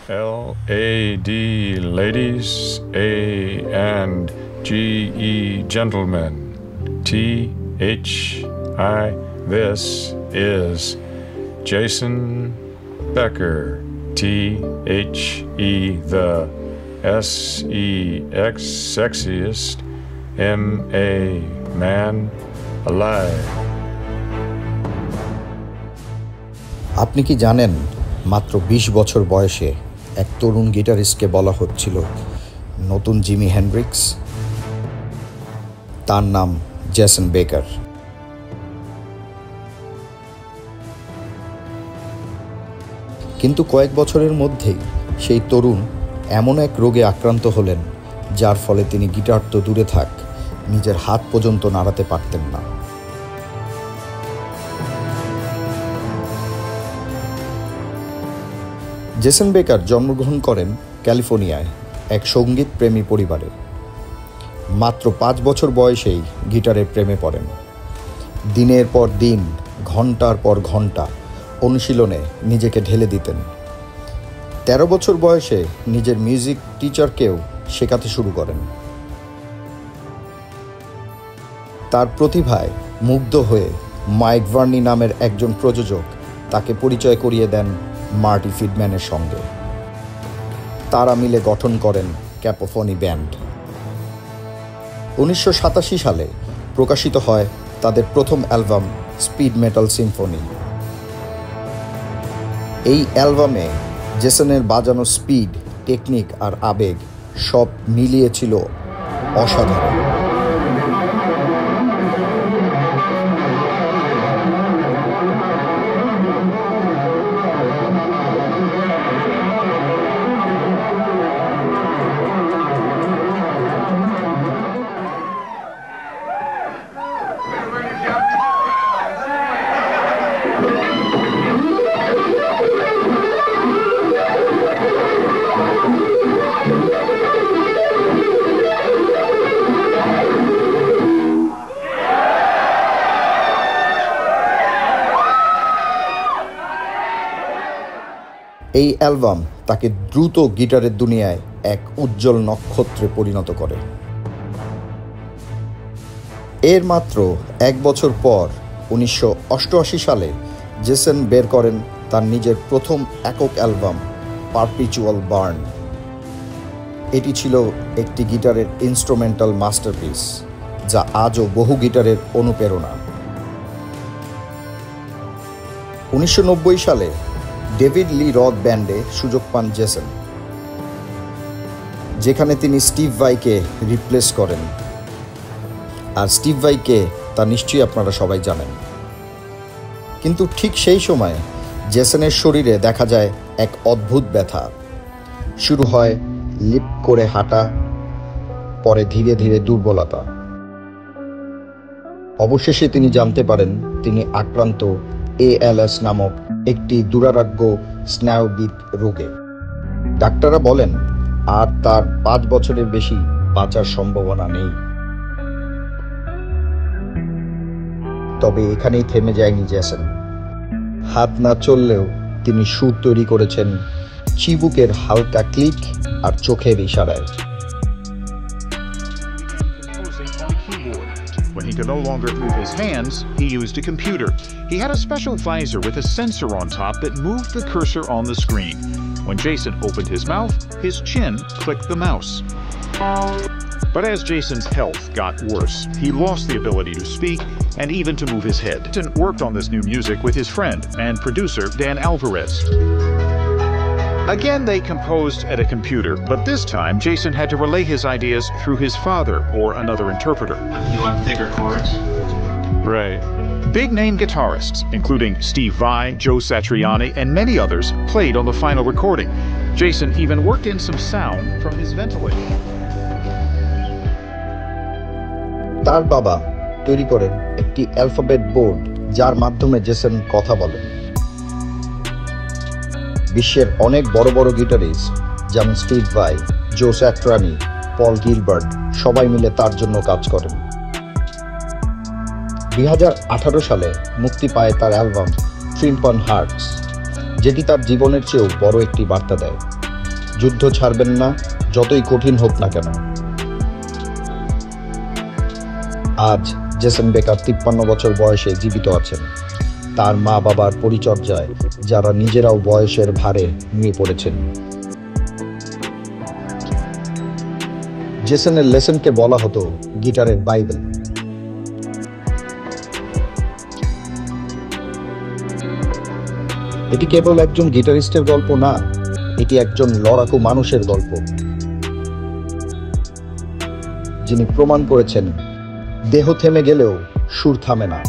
LAD, ladies, A and GE, gentlemen, THI, this is Jason Becker, THE, the SEX, sexiest, MA, man alive. আপনি কি জানেন মাত্র 20 বছর বয়সে এক তরুণ গিটারিস্টকে বলা হচ্ছিল নতুন জিমি হেন্ড্রিক্স? তার নাম জেসন বেকার। কিন্তু কয়েক বছরের মধ্যেই সেই তরুণ এমন এক রোগে আক্রান্ত হলেন যার ফলে তিনি গিটার তো দূরে থাক, নিজের হাত পর্যন্ত নাড়াতে পারতেন না। জেসন বেকার জন্মগ্রহণ করেন ক্যালিফোর্নিয়ায় এক সঙ্গীত প্রেমী পরিবারে। মাত্র 5 বছর বয়সেই গিটারের প্রেমে পড়েন। দিনের পর দিন, ঘন্টার পর ঘন্টা অনুশীলনে নিজেকে ঢেলে দিতেন। 13 বছর বয়সে নিজের মিউজিক টিচারকেও শেখাতে শুরু করেন। তার প্রতিভায় মুগ্ধ হয়ে মাইক ভার্নি নামের একজন প্রযোজক তাকে পরিচয় করিয়ে দেন মার্টি ফিডম্যানের সঙ্গে। তারা মিলে গঠন করেন ক্যাকোফনি ব্যান্ড। 1987 সালে প্রকাশিত হয় তাদের প্রথম অ্যালবাম স্পিড মেটাল সিম্ফনি। এই অ্যালবামে জেসনের বাজানো স্পিড, টেকনিক আর আবেগ সব মিলিয়ে ছিল অসাধারণ। এই অ্যালবাম তাকে দ্রুত গিটারের দুনিয়ায় এক উজ্জ্বল নক্ষত্রে পরিণত করে। এর মাত্র 1 বছর পর 1988 সালে জেসন বের করেন তার নিজের প্রথম একক অ্যালবাম পারপিচুয়াল বার্ন। এটি ছিল একটি গিটারের ইনস্ট্রুমেন্টাল মাস্টারপিস, যা আজও বহু গিটারের অনুপ্রেরণা। 1990 সালে ডেভিড লি রথ ব্যান্ডে সুযোগ পান জেসন, যেখানে তিনি স্টিভ ভাইকে রিপ্লেস করেন। আর স্টিভ ভাইকে তা নিশ্চয়ই আপনারা সবাই জানেন। কিন্তু ঠিক সেই সময় জেসনের শরীরে দেখা যায় এক অদ্ভুত ব্যথা। শুরু হয় লিপ করে হাঁটা, পরে ধীরে ধীরে দুর্বলতা। অবশেষে তিনি জানতে পারেন তিনি আক্রান্ত ALS নামক একটি দুরারোগ্য স্নায়বিক রোগে। ডাক্তাররা বলেন আর তার 5 বছরের বেশি বাঁচার সম্ভাবনা নেই। তবে এখানেই থেমে যায়নি জেসন। হাত না চললেও তিনি সুর তৈরি করেছেন চিবুকের হালকা ক্লিক আর চোখের ইশারায়। When he could no longer move his hands, he used a computer. He had a special visor with a sensor on top that moved the cursor on the screen. When Jason opened his mouth, his chin clicked the mouse. But as Jason's health got worse, he lost the ability to speak and even to move his head. Jason worked on this new music with his friend and producer Dan Alvarez. Again, they composed at a computer, but this time Jason had to relay his ideas through his father or another interpreter. You want thicker chords? Right. Big-name guitarists, including Steve Vai, Joe Satriani, and many others, played on the final recording. Jason even worked in some sound from his ventilator. তার বাবা তৈরি করেন একটি alphabet board, যার মাধ্যমে Jason কথা বলেন। বিশ্বের অনেক বড় বড় গিটারিস্ট যেমন স্টিভ ভাই, জো স্যাট্রানি, পল গিলবার্ট সবাই মিলে তার জন্য কাজ করেন। 2018 সালে মুক্তি পায় তার অ্যালবাম ট্রিম্প অন হার্টস, যেটি তার জীবনের চেয়েও বড় একটি বার্তা দেয়। যুদ্ধ ছাড়বেন না, যতই কঠিন হোক না কেন। আজ জেসন বেকার 53 বছর বয়সে জীবিত আছেন, তার মা বাবার পরিচর্যায়, যারা নিজেরাও বয়সের ভারে নুয়ে পড়েছেন। জেসনের লেসনকে বলা হতো গিটারের বাইবেল। এটি কেবল একজন গিটারিস্টের গল্প না, এটি একজন লড়াকু মানুষের গল্প, যিনি প্রমাণ করেছেন দেহ থেমে গেলেও সুর থামে না।